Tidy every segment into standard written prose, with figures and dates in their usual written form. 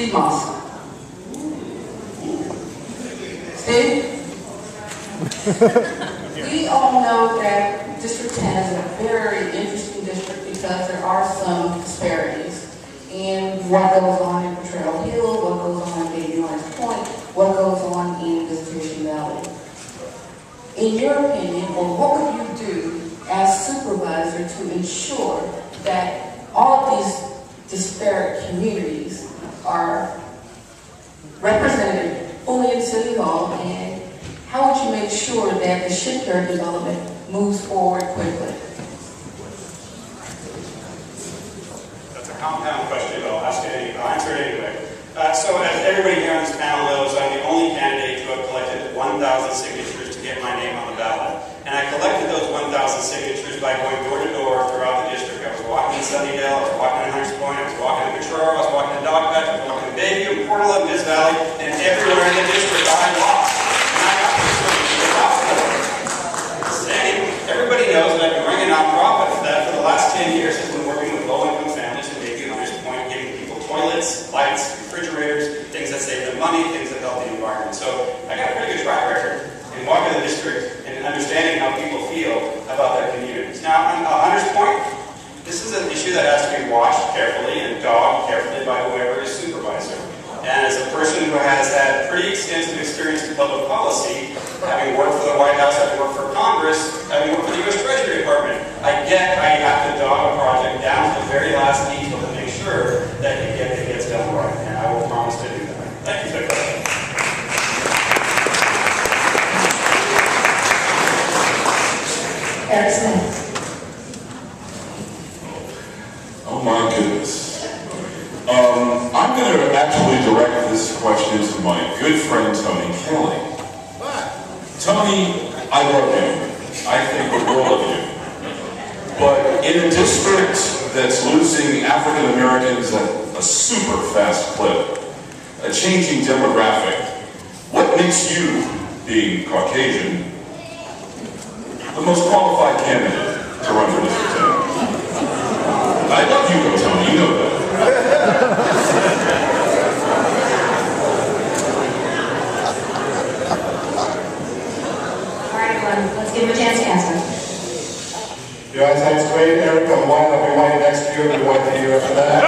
Steve Moss. Steve? We all know that District 10 is a very interesting district because there are some disparities in what goes on in Potrero Hill, what goes on in Baby Orange Point, what goes on in Visitation Valley. In your opinion, or what would you do as supervisor to ensure that all of these disparate communities are represented fully in City Hall, and how would you make sure that the shipyard development moves forward quickly? That's a compound question, but I'll answer it anyway. So as everybody here on this panel knows, I'm the only candidate to have collected 1,000 signatures to get my name on the ballot. And I collected those 1,000 signatures by going door to door throughout the district. I was walking in Sunnydale, I was walking in Hunters Point, I was walking in Potrero, I was walking in Dogpatch, I was walking in Bayview, in Portland, Miss Valley, and everywhere in the district I lost. And I got this same. Everybody knows that I've been running a nonprofit that for the last 10 years has been working with low-income families in Bayview and Hunters Point, giving people toilets, lights, refrigerators, things that save them money, things that help the environment. So I got a pretty good track record in walking the district and understanding how people feel about their communities. Now, on Hunters Point, this is an issue that has to be watched carefully and dogged carefully by whoever is supervisor. And as a person who has had pretty extensive experience in public policy, having worked for the White House, having worked for Congress, having worked for the U.S. Treasury Department, I have to dog a project down to the very last detail to make sure that it gets done right. And I will promise to do that. Thank you for the question. Eric Smith. Oh my goodness. I'm going to actually direct this question to my good friend Tony Kelly. Tony, I love you. I think the world of you. But in a district that's losing African Americans at a super fast clip, a changing demographic, what makes you, being Caucasian, the most qualified candidate to run for District 10? I love you, Tony, you know that. All right, everyone, let's give him a chance to answer. Your eyesight's great, Eric. I'm white. I'll be white next year. I'll be white the year after that.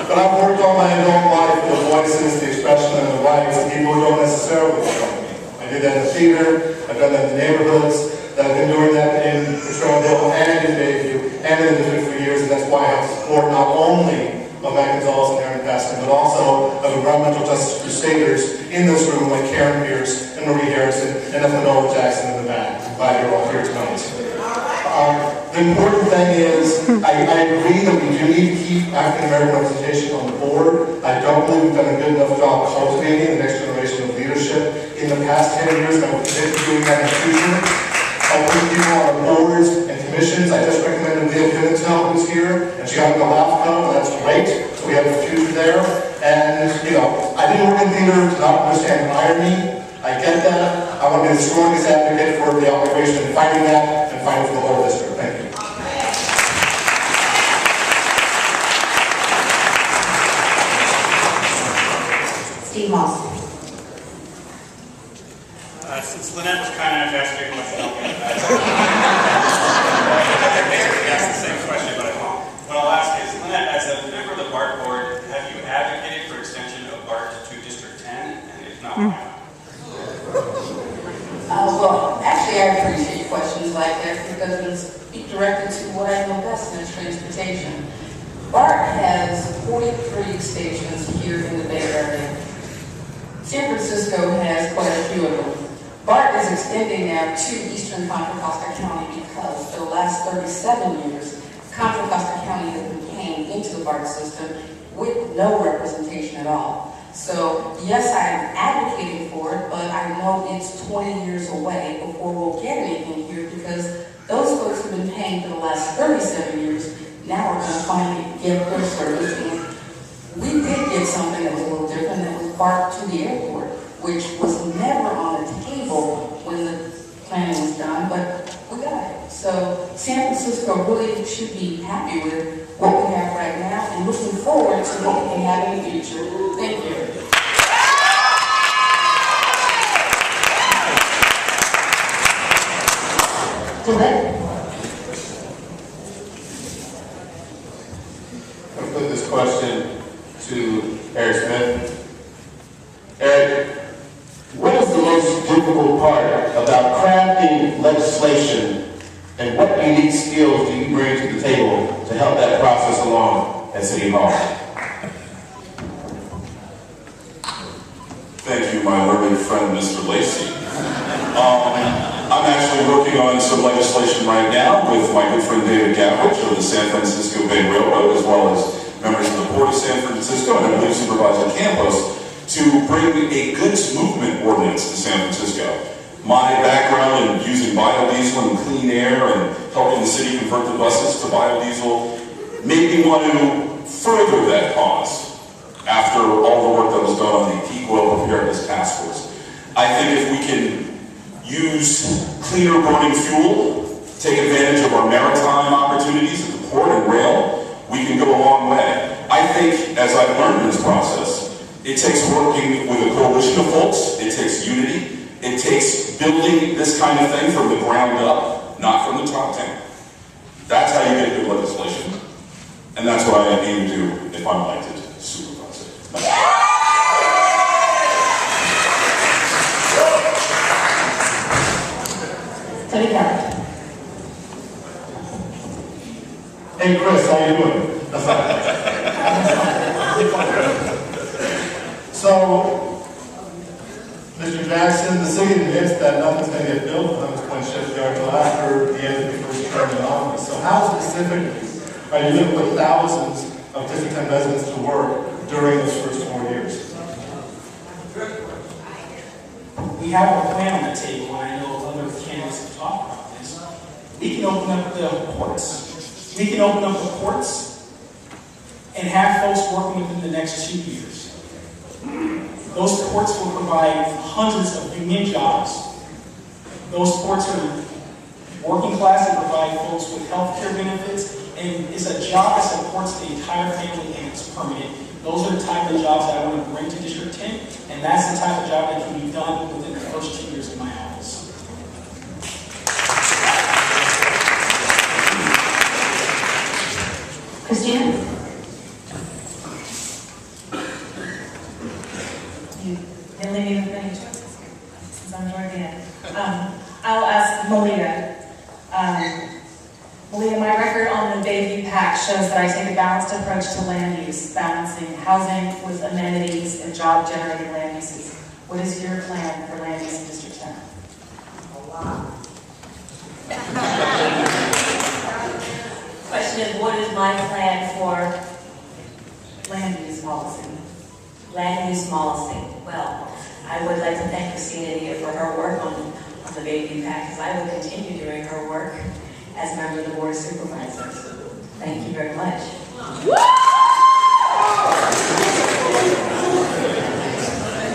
But I've worked all my adult life with the voices, the expression, and the rights of people who don't necessarily know me. I did that in the theater. I've done that in the neighborhoods. I've been doing that in Potrero Hill and in Bayview and in the district for years, and that's why I have support not only of Matt Gonzalez and Aaron Paston, but also of environmental justice crusaders in this room like Karen Pierce and Marie Harrison and Ethanola Jackson in the back. I'm glad you're all here tonight. The important thing is, I agree that we do need to keep African American representation on the board. I don't believe we've done a good enough job cultivating the next generation of leadership in the past 10 years, and I will commit to doing that in the future. I put people on boards and commissions. I just recommended Leah Pimentel, who's here, and she got the LAFCO, and that's great. So we have a future there. And, you know, I didn't work in theater to not understand irony. I get that. I want to be the strongest advocate for the operation and fighting that and fighting for the whole district. Thank you. Steve Moss. Since Lynette was kind enough to ask me a question, I'll get back. I basically asked the same question, but I won't. What I'll ask is, Lynette, as a member of the BART board, have you advocated for extension of BART to District 10? And if not, why not? Well, actually, I appreciate questions like that because it speak directly to what I know best, and it's transportation. BART has 43 stations here in the Bay Area. San Francisco has quite a few of them. BART is extending now to eastern Contra Costa County because for the last 37 years, Contra Costa County has been paying into the BART system with no representation at all. So yes, I'm advocating for it, but I know it's 20 years away before we'll get anything here because those folks have been paying for the last 37 years. Now we're going to finally get their service. And we did get something that was a little different, that was BART to the airport, which was never on the table when the planning was done, but we got it. So San Francisco really should be happy with what we have right now and looking forward to what we can have in the future. Thank you. I'll put this question to Eric Smith. Eric, what is the most difficult part about crafting legislation, and what unique skills do you bring to the table to help that process along at City Hall? Thank you, my learned friend, Mr. Lacey. I'm actually working on some legislation right now with my good friend David Gavrich of the San Francisco Bay Railroad, as well as members of the Port of San Francisco, and I believe Supervisor Campos, to bring a goods movement ordinance to San Francisco. My background in using biodiesel and clean air and helping the city convert the buses to biodiesel made me want to further that cause after all the work that was done on the peak oil preparedness task force. I think if we can use cleaner burning fuel, take advantage of our maritime opportunities at the port and rail, we can go a long way. I think, as I've learned in this process, it takes working with a coalition of folks, it takes unity, it takes building this kind of thing from the ground up, not from the top down. That's how you get good legislation, and that's what I aim to do if I'm elected supervisor. Hey Chris, how you doing? So, Mr. Jackson, the city admits that nothing's going to get built on Hunter's Point Shipyard until after the end of the first term in office. So how specifically are you going to put thousands of District 10 residents to work during those first 4 years? We have a plan on the table, and I know other candidates have talked about this. We can open up the ports. We can open up the ports and have folks working within the next 2 years. Those ports will provide hundreds of union jobs. Those ports are working class and provide folks with health care benefits, and it's a job that supports the entire family and it's permanent. Those are the type of jobs that I want to bring to District 10, and that's the type of job that can be done within the first 2 years of my office. Christina? You didn't leave me with many choices here, since I'm Georgian. I'll ask Malia. Malia, my record on the Bayview Pact shows that I take a balanced approach to land use, balancing housing with amenities and job-generating land uses. What is your plan for land use in District 10? A lot. Question is, what is my plan for land use policy? land use policy? Well, I would like to thank Christina Dia for her work on the Bayview Pact, because I will continue doing her work as a member of the Board of Supervisors. Thank you very much.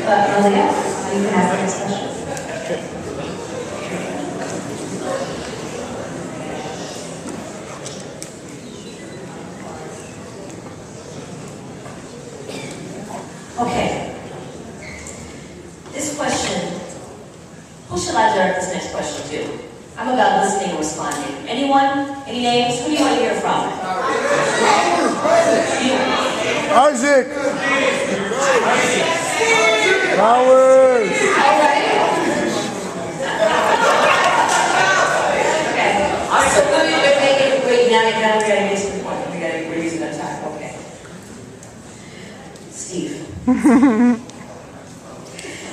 Malia, you can ask the next question. Okay. This question, who should I direct this next question to? I'm about listening and responding. Anyone? Any names? Who do you want to hear from? Isaac! Howard! All right. Okay. So we're making, wait, now we gotta get to the point. We're using that time. Okay. Steve.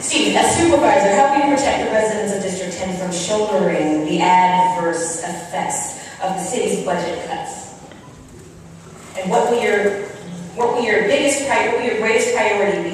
Steve, as supervisor, how can you protect the residents of District 10 from shouldering the adverse effects of the city's budget cuts? And what will your greatest priority be